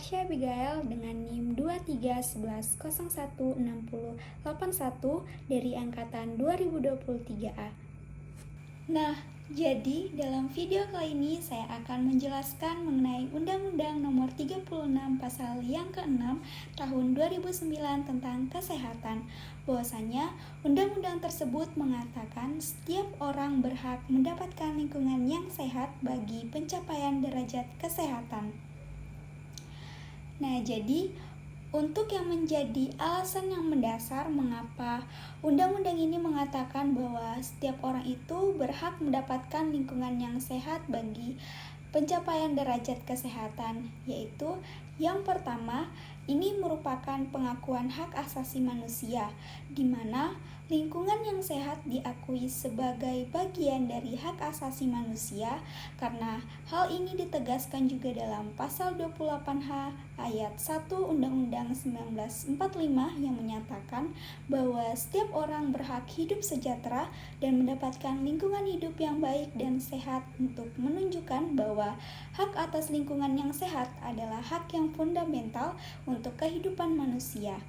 Tasya Abigail dengan NIM 2311016081 dari angkatan 2023A. Nah, jadi dalam video kali ini saya akan menjelaskan mengenai Undang-Undang Nomor 36 Pasal yang ke-6 Tahun 2009 tentang kesehatan. Bahwasanya undang-undang tersebut mengatakan setiap orang berhak mendapatkan lingkungan yang sehat bagi pencapaian derajat kesehatan. Nah, jadi untuk yang menjadi alasan yang mendasar mengapa undang-undang ini mengatakan bahwa setiap orang itu berhak mendapatkan lingkungan yang sehat bagi pencapaian derajat kesehatan, yaitu yang pertama, ini merupakan pengakuan hak asasi manusia, di mana lingkungan yang sehat diakui sebagai bagian dari hak asasi manusia karena hal ini ditegaskan juga dalam pasal 28H ayat 1 Undang-Undang 1945 yang menyatakan bahwa setiap orang berhak hidup sejahtera dan mendapatkan lingkungan hidup yang baik dan sehat, untuk menunjukkan bahwa hak atas lingkungan yang sehat adalah hak yang fundamental untuk kehidupan manusia.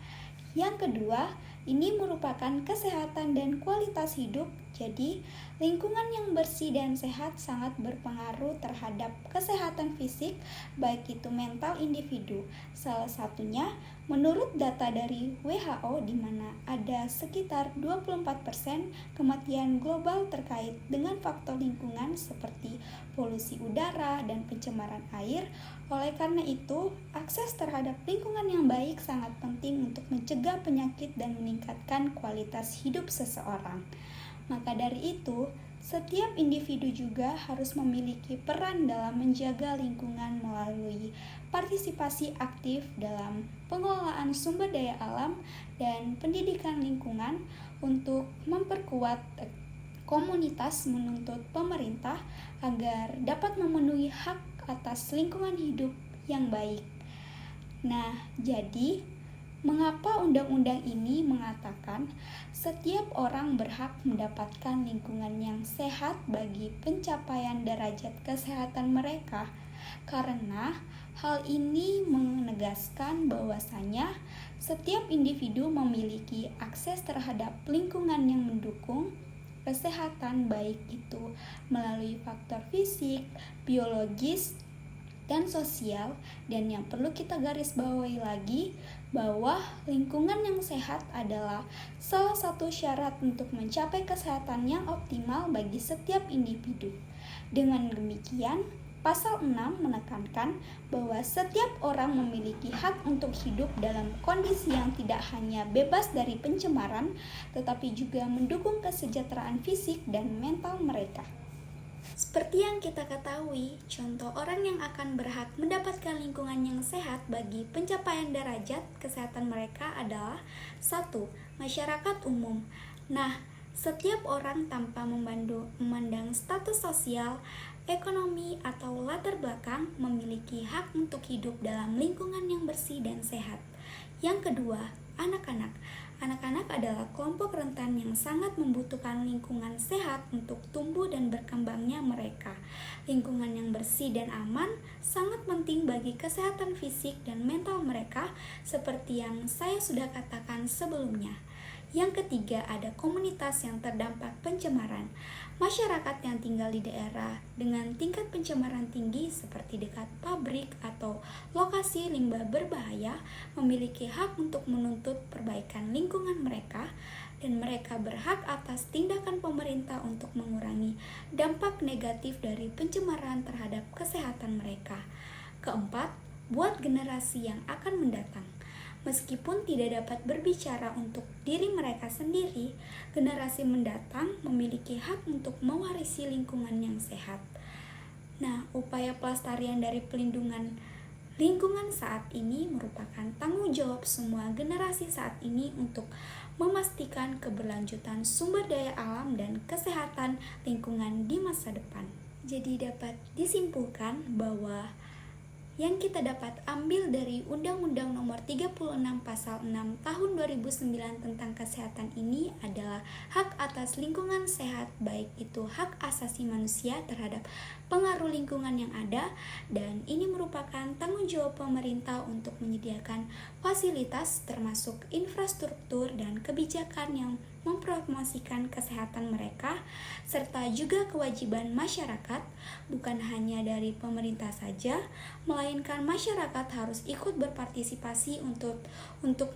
Yang kedua, ini merupakan kesehatan dan kualitas hidup. Jadi, lingkungan yang bersih dan sehat sangat berpengaruh terhadap kesehatan fisik, baik itu mental individu. Salah satunya, menurut data dari WHO, di mana ada sekitar 24% kematian global terkait dengan faktor lingkungan seperti polusi udara dan pencemaran air. Oleh karena itu, akses terhadap lingkungan yang baik sangat penting untuk mencegah penyakit dan meningkatkan kualitas hidup seseorang. Maka dari itu, setiap individu juga harus memiliki peran dalam menjaga lingkungan melalui partisipasi aktif dalam pengelolaan sumber daya alam dan pendidikan lingkungan untuk memperkuat komunitas, menuntut pemerintah agar dapat memenuhi hak atas lingkungan hidup yang baik. Nah, jadi mengapa undang-undang ini mengatakan setiap orang berhak mendapatkan lingkungan yang sehat bagi pencapaian derajat kesehatan mereka? Karena hal ini menegaskan bahwasanya setiap individu memiliki akses terhadap lingkungan yang mendukung kesehatan, baik itu melalui faktor fisik, biologis, dan sosial. Dan yang perlu kita garis bawahi lagi bahwa lingkungan yang sehat adalah salah satu syarat untuk mencapai kesehatan yang optimal bagi setiap individu. Dengan demikian, Pasal 6 menekankan bahwa setiap orang memiliki hak untuk hidup dalam kondisi yang tidak hanya bebas dari pencemaran, tetapi juga mendukung kesejahteraan fisik dan mental mereka. Seperti yang kita ketahui, contoh orang yang akan berhak mendapatkan lingkungan yang sehat bagi pencapaian derajat kesehatan mereka adalah 1. Masyarakat umum. Nah, setiap orang tanpa memandang status sosial, ekonomi, atau latar belakang memiliki hak untuk hidup dalam lingkungan yang bersih dan sehat. Yang kedua, anak-anak. Anak-anak adalah kelompok rentan yang sangat membutuhkan lingkungan sehat untuk tumbuh dan berkembangnya mereka. Lingkungan yang bersih dan aman sangat penting bagi kesehatan fisik dan mental mereka, seperti yang saya sudah katakan sebelumnya. Yang ketiga, ada komunitas yang terdampak pencemaran. Masyarakat yang tinggal di daerah dengan tingkat pencemaran tinggi seperti dekat pabrik atau lokasi limbah berbahaya memiliki hak untuk menuntut perbaikan lingkungan mereka, dan mereka berhak atas tindakan pemerintah untuk mengurangi dampak negatif dari pencemaran terhadap kesehatan mereka. Keempat, buat generasi yang akan mendatang. Meskipun tidak dapat berbicara untuk diri mereka sendiri, generasi mendatang memiliki hak untuk mewarisi lingkungan yang sehat. Nah, upaya pelestarian dari pelindungan lingkungan saat ini merupakan tanggung jawab semua generasi saat ini untuk memastikan keberlanjutan sumber daya alam dan kesehatan lingkungan di masa depan. Jadi dapat disimpulkan bahwa yang kita dapat ambil dari Undang-Undang Nomor 36 Pasal 6 Tahun 2009 tentang kesehatan ini adalah hak atas lingkungan sehat, baik itu hak asasi manusia terhadap pengaruh lingkungan yang ada, dan ini merupakan tanggung jawab pemerintah untuk menyediakan fasilitas termasuk infrastruktur dan kebijakan yang mempromosikan kesehatan mereka, serta juga kewajiban masyarakat, bukan hanya dari pemerintah saja, melainkan masyarakat harus ikut berpartisipasi untuk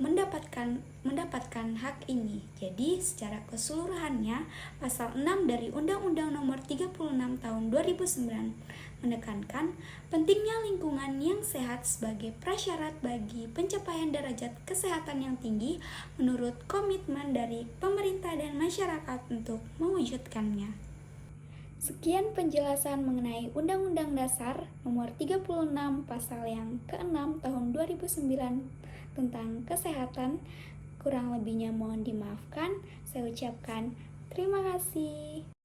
mendapatkan hak ini. Jadi, secara keseluruhannya, pasal 6 dari Undang-Undang Nomor 36 Tahun 2009 menekankan pentingnya lingkungan yang sehat sebagai prasyarat bagi pencapaian derajat kesehatan yang tinggi menurut komitmen dari pemerintah dan masyarakat untuk mewujudkannya. Sekian penjelasan mengenai Undang-Undang Dasar Nomor 36 Pasal yang ke-6 Tahun 2009 tentang kesehatan. Kurang lebihnya mohon dimaafkan. Saya ucapkan terima kasih.